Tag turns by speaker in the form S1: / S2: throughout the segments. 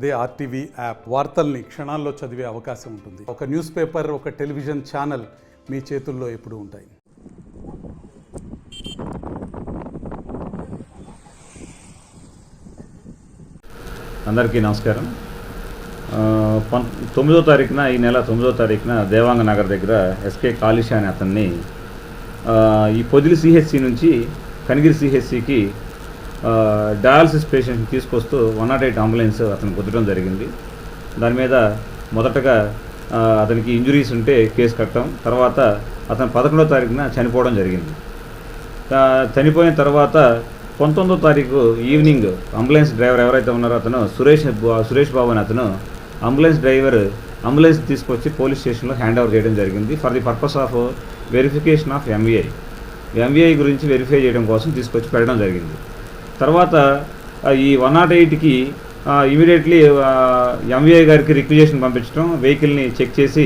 S1: అదే RTV app వార్తల్ని క్షణాల్లో చదివే అవకాశం ఉంటుంది. ఒక న్యూస్ పేపర్, ఒక టెలివిజన్ ఛానల్ మీ చేతుల్లో ఎప్పుడూ ఉంటాయి.
S2: అందరికీ నమస్కారం. 9వ తారీఖున ఈ నెల 9వ తారీఖున దేవాంగ నగర్ దగ్గర ఎస్కే కాళీషా అనే అతన్ని ఈ పొదిలి సిహెచ్సి నుంచి కనిగిరి సిహెచ్సికి డయాలసిస్ పేషెంట్ని తీసుకొస్తూ 108 అంబులెన్స్ అతను కుదరడం జరిగింది. దాని మీద మొదటగా అతనికి ఇంజురీస్ ఉంటే కేసు కట్టడం, తర్వాత అతను 11వ తారీఖున చనిపోవడం జరిగింది. చనిపోయిన తర్వాత 19వ తారీఖు ఈవినింగ్ అంబులెన్స్ డ్రైవర్ ఎవరైతే ఉన్నారో అతను సురేష్ బాబు అని అతను అంబులెన్స్ తీసుకొచ్చి పోలీస్ స్టేషన్లో హ్యాండ్ ఓవర్ చేయడం జరిగింది. For the purpose of verification of MVI గురించి వెరిఫై చేయడం కోసం తీసుకొచ్చి పెట్టడం జరిగింది. తర్వాత ఈ 108కి ఇమీడియట్లీ ఎంవీఐ గారికి రిక్విజేషన్ పంపించడం, వెహికల్ని చెక్ చేసి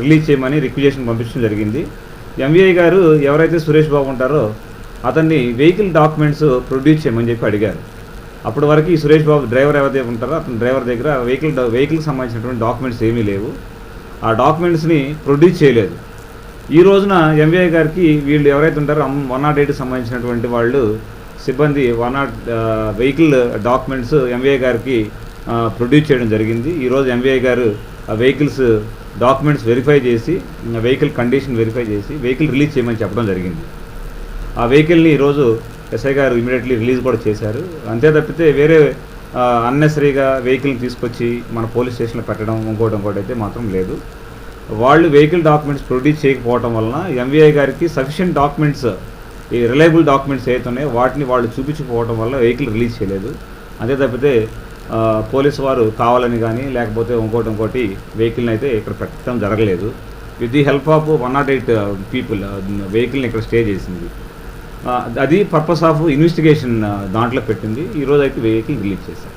S2: రిలీజ్ చేయమని రిక్విజేషన్ పంపించడం జరిగింది. ఎంవీఐ గారు ఎవరైతే సురేష్ బాబు ఉంటారో అతన్ని వెహికల్ డాక్యుమెంట్స్ ప్రొడ్యూస్ చేయమని చెప్పి అడిగారు. అప్పటి వరకు ఈ సురేష్ బాబు డ్రైవర్ ఎవరైతే ఉంటారో అతని డ్రైవర్ దగ్గర వెహికల్కి సంబంధించినటువంటి డాక్యుమెంట్స్ ఏమీ లేవు. ఆ డాక్యుమెంట్స్ని ప్రొడ్యూస్ చేయలేదు. ఈ రోజున ఎంవీఐ గారికి వీళ్ళు ఎవరైతే ఉంటారో 108కి సంబంధించినటువంటి వాళ్ళు సిబ్బంది వెహికల్ డాక్యుమెంట్స్ ఎంవీఐ గారికి ప్రొడ్యూస్ చేయడం జరిగింది. ఈరోజు ఎంవీఐ గారు ఆ వెహికల్స్ డాక్యుమెంట్స్ వెరిఫై చేసి, వెహికల్ కండిషన్ వెరిఫై చేసి వెహికల్ రిలీజ్ చేయమని చెప్పడం జరిగింది. ఆ వెహికల్ని ఈరోజు ఎస్ఐ గారు ఇమీడియట్లీ రిలీజ్ కూడా చేశారు. అంతే తప్పితే వేరే అన్నెసరీగా వెహికల్ని తీసుకొచ్చి మన పోలీస్ స్టేషన్లో పెట్టడం ఇంకోటి అయితే మాత్రం లేదు. వాళ్ళు వెహికల్ డాక్యుమెంట్స్ ప్రొడ్యూస్ చేయకపోవడం వలన ఎంవీఐ గారికి సఫిషియెంట్ డాక్యుమెంట్స్, ఈ రిలయబుల్ డాక్యుమెంట్స్ ఏవైతే ఉన్నాయో వాటిని వాళ్ళు చూపించకపోవడం వల్ల వెహికల్ రిలీజ్ చేయలేదు. అంతే తప్పితే పోలీసు వారు కావాలని కానీ లేకపోతే ఇంకోటి వెహికల్ని అయితే ఇక్కడ పెట్టడం జరగలేదు. With the help of 108 people వెహికల్ని ఇక్కడ స్టే చేసింది. అది పర్పస్ ఆఫ్ ఇన్వెస్టిగేషన్ దాంట్లో పెట్టింది. ఈరోజు అయితే వెహికల్ రిలీజ్ చేశారు.